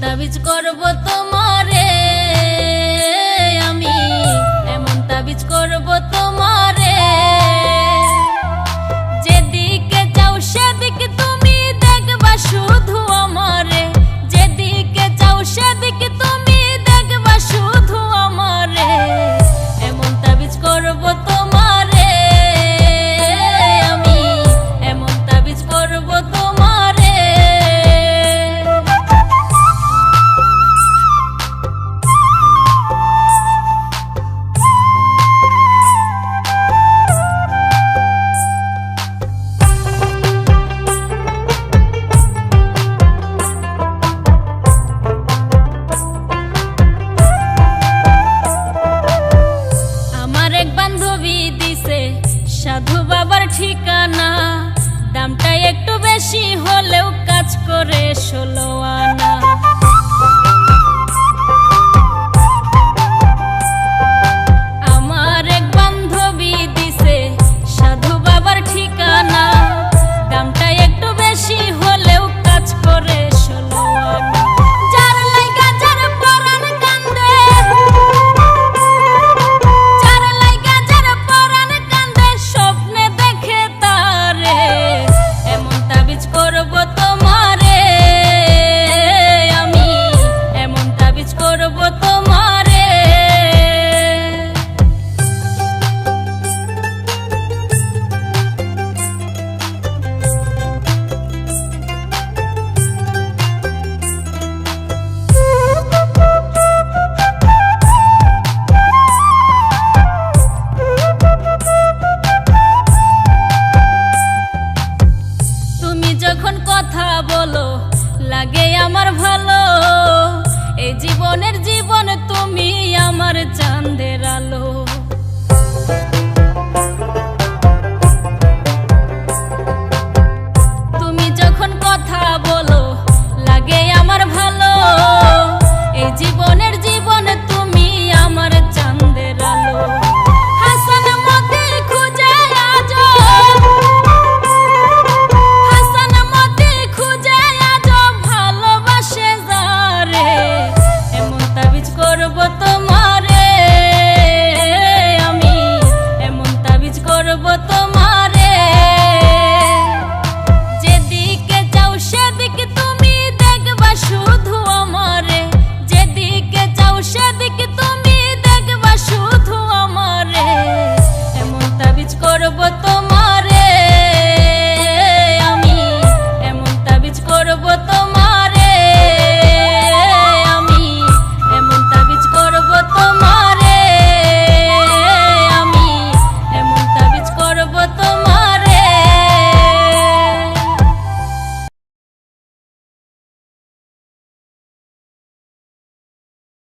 তাবিজ করব তোমারে আমি, এমন তাবিজ করব তোমারে, যেদিকে যাও সেদিকে তুমি দেখবা শুধু আমারে, যেদিকে যাও সেদিকে তুমি দেখবা শুধু আমারে। এমন তাবিজ করব তোমারে আমি, এমন তাবিজ করব তোমারে। সাধু বাবার ঠিকানা, দামটা একটু বেশি হলেও কাজ করে 16 আনা।